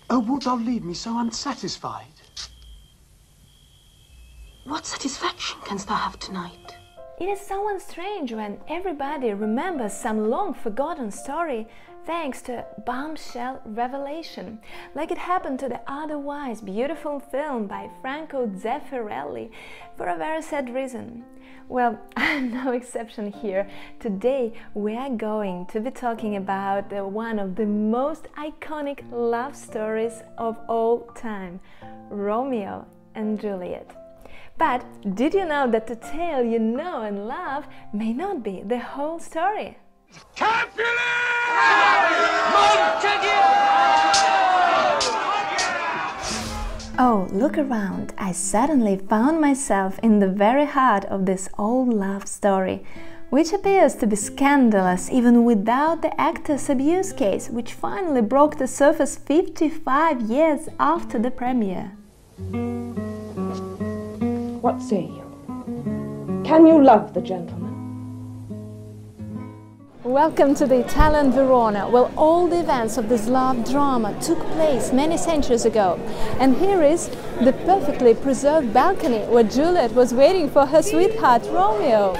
Oh, wilt thou leave me so unsatisfied? What satisfaction canst thou have tonight? It is so strange when everybody remembers some long-forgotten story thanks to a bombshell revelation, like it happened to the otherwise beautiful film by Franco Zeffirelli, for a very sad reason. Well, I'm no exception here. Today we are going to be talking about one of the most iconic love stories of all time, Romeo and Juliet. But did you know that the tale you know and love may not be the whole story? Oh, look around! I suddenly found myself in the very heart of this old love story, which appears to be scandalous even without the actor's abuse case, which finally broke the surface 55 years after the premiere. What say you? Can you love the gentleman? Welcome to the Italian Verona, where all the events of this love drama took place many centuries ago. And here is the perfectly preserved balcony where Juliet was waiting for her sweetheart Romeo.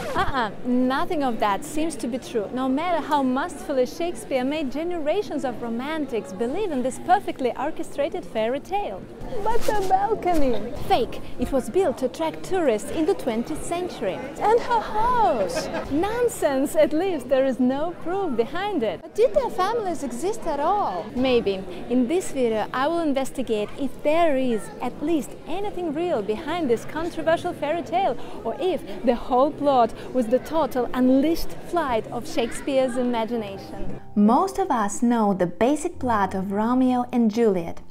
Nothing of that seems to be true, no matter how masterfully Shakespeare made generations of romantics believe in this perfectly orchestrated fairy tale. But the balcony! Fake! It was built to attract tourists in the 20th century. And her house! Nonsense! At least there is no proof behind it. But did their families exist at all? Maybe. In this video I will investigate if there is at least anything real behind this controversial fairy tale, or if the whole plot was the total unleashed flight of Shakespeare's imagination. Most of us know the basic plot of Romeo and Juliet.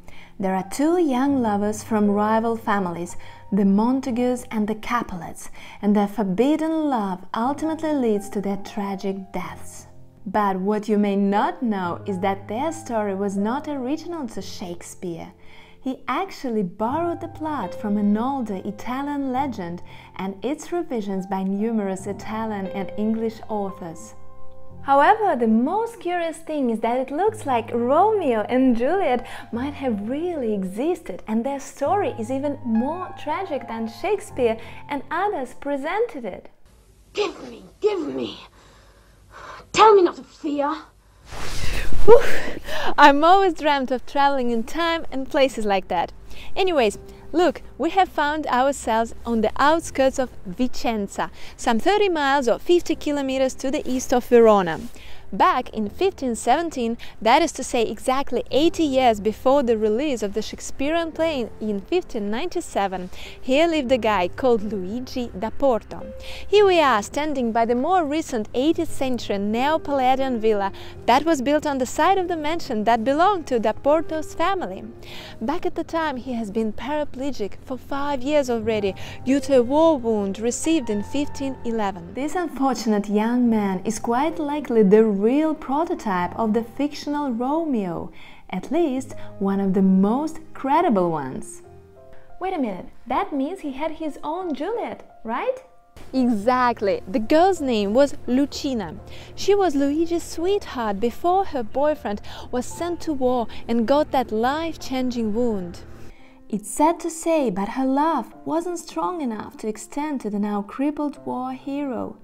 There are two young lovers from rival families, the Montagues and the Capolets, and their forbidden love ultimately leads to their tragic deaths. But what you may not know is that their story was not original to Shakespeare. He actually borrowed the plot from an older Italian legend and its revisions by numerous Italian and English authors. However, the most curious thing is that it looks like Romeo and Juliet might have really existed, and their story is even more tragic than Shakespeare and others presented it. Give me! Tell me not of fear! I'm always dreamt of traveling in time and places like that. Anyways, look, we have found ourselves on the outskirts of Vicenza, some 30 miles or 50 kilometers to the east of Verona. Back in 1517, that is to say exactly 80 years before the release of the Shakespearean play in 1597, here lived a guy called Luigi da Porto. Here we are standing by the more recent 18th century Neo-Palladian villa that was built on the site of the mansion that belonged to da Porto's family. Back at the time, he has been paraplegic for 5 years already due to a war wound received in 1511. This unfortunate young man is quite likely the real prototype of the fictional Romeo, at least one of the most credible ones. Wait a minute, that means he had his own Juliet, right? Exactly. The girl's name was Lucina. She was Luigi's sweetheart before her boyfriend was sent to war and got that life-changing wound. It's sad to say, but her love wasn't strong enough to extend to the now crippled war hero.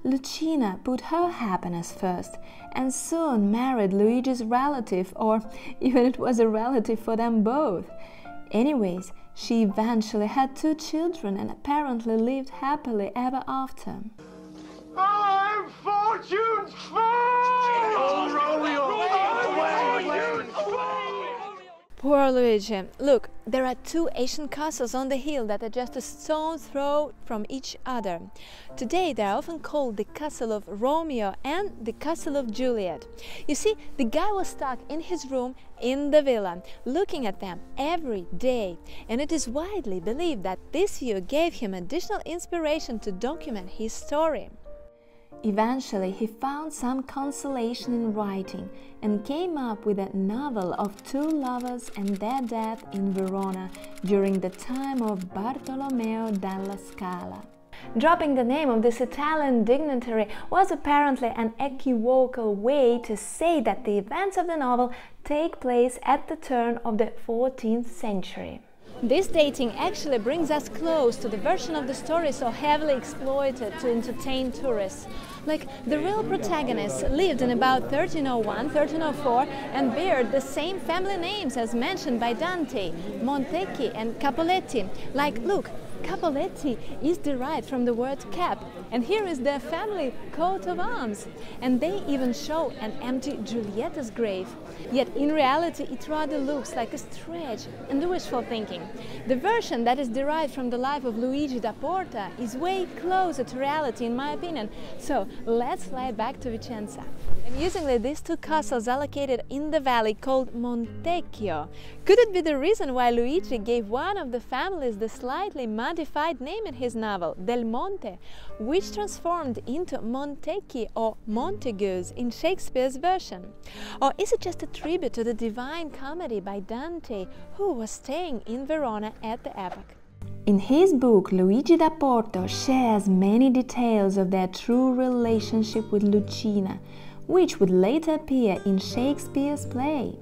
Lucina put her happiness first and soon married Luigi's relative, or even it was a relative for them both. Anyways, she eventually had 2 children and apparently lived happily ever after. I'm fortune's foe! Oh, Romeo! Poor Luigi. Look, there are 2 ancient castles on the hill that are just a stone's throw from each other. Today they are often called the Castle of Romeo and the Castle of Juliet. You see, the guy was stuck in his room in the villa, looking at them every day, and it is widely believed that this view gave him additional inspiration to document his story. Eventually, he found some consolation in writing and came up with a novel of 2 lovers and their death in Verona during the time of Bartolomeo della Scala. Dropping the name of this Italian dignitary was apparently an equivocal way to say that the events of the novel take place at the turn of the 14th century. This dating actually brings us close to the version of the story so heavily exploited to entertain tourists. Like, the real protagonists lived in about 1301, 1304 and bared the same family names as mentioned by Dante, Montagues and Capolets. Like, look, Capolets is derived from the word cap, and here is their family coat of arms. And they even show an empty Julieta's grave. Yet in reality it rather looks like a stretch and wishful thinking. The version that is derived from the life of Luigi da Porta is way closer to reality in my opinion. So let's fly back to Vicenza. Amusingly, these two castles are located in the valley called Montecchio. Could it be the reason why Luigi gave one of the families the slightly modified name in his novel, Del Monte, which transformed into Montecchi or Montagues in Shakespeare's version? Or is it just a tribute to the Divine Comedy by Dante, who was staying in Verona at the epoch? In his book, Luigi da Porto shares many details of their true relationship with Lucina, which would later appear in Shakespeare's play.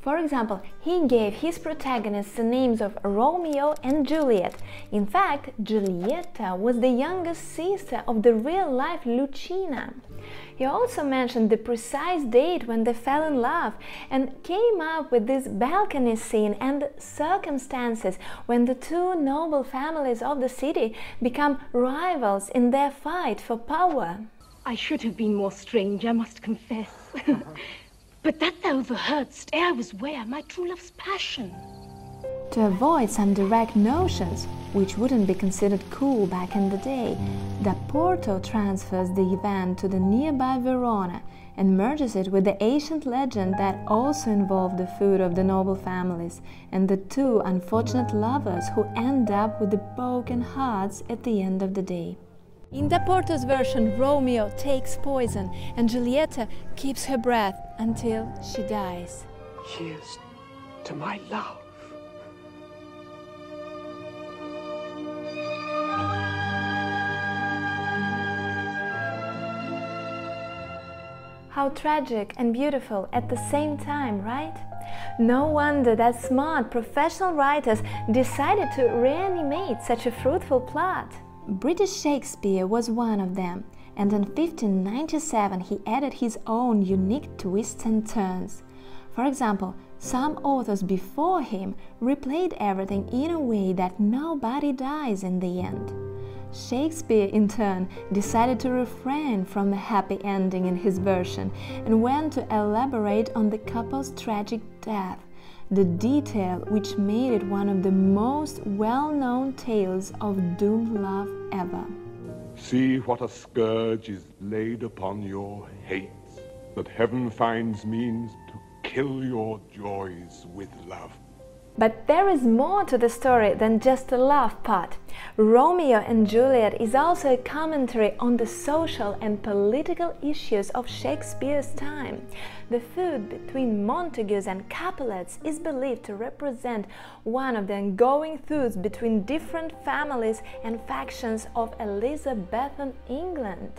For example, he gave his protagonists the names of Romeo and Juliet. In fact, Giulietta was the youngest sister of the real-life Lucina. He also mentioned the precise date when they fell in love and came up with this balcony scene and the circumstances when the two noble families of the city become rivals in their fight for power. I should have been more strange, I must confess. But that overheard stare was where my true love's passion. To avoid some direct notions, which wouldn't be considered cool back in the day, da Porto transfers the event to the nearby Verona and merges it with the ancient legend that also involved the food of the noble families and the two unfortunate lovers who end up with the broken hearts at the end of the day. In da Porto's version, Romeo takes poison and Giulietta keeps her breath until she dies. Here's to my love. How tragic and beautiful at the same time, right? No wonder that smart professional writers decided to reanimate such a fruitful plot. British Shakespeare was one of them, and in 1597 he added his own unique twists and turns. For example, some authors before him replayed everything in a way that nobody dies in the end. Shakespeare, in turn, decided to refrain from a happy ending in his version and went to elaborate on the couple's tragic death, the detail which made it one of the most well-known tales of doomed love ever. See what a scourge is laid upon your hates, that heaven finds means to kill your joys with love. But there is more to the story than just the love part. Romeo and Juliet is also a commentary on the social and political issues of Shakespeare's time. The feud between Montagues and Capolets is believed to represent one of the ongoing feuds between different families and factions of Elizabethan England.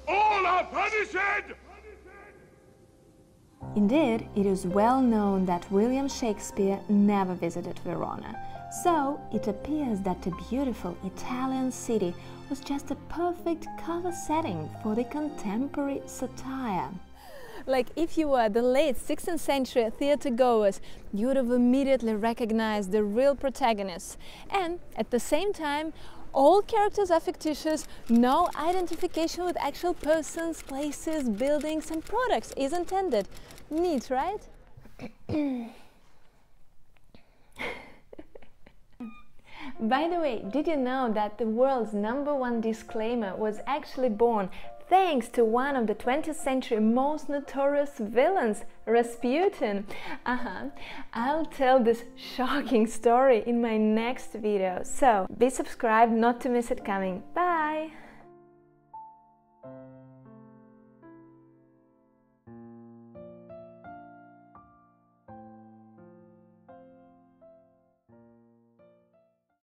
All are punished! Indeed, it is well known that William Shakespeare never visited Verona, so it appears that the beautiful Italian city was just a perfect cover setting for the contemporary satire. Like, if you were the late 16th century theatre goers, you would have immediately recognized the real protagonists. And at the same time, all characters are fictitious, no identification with actual persons, places, buildings and products is intended. Neat, right? By the way, did you know that the world's #1 disclaimer was actually born thanks to one of the 20th century most notorious villains, Rasputin? I'll tell this shocking story in my next video, so be subscribed not to miss it coming. Bye!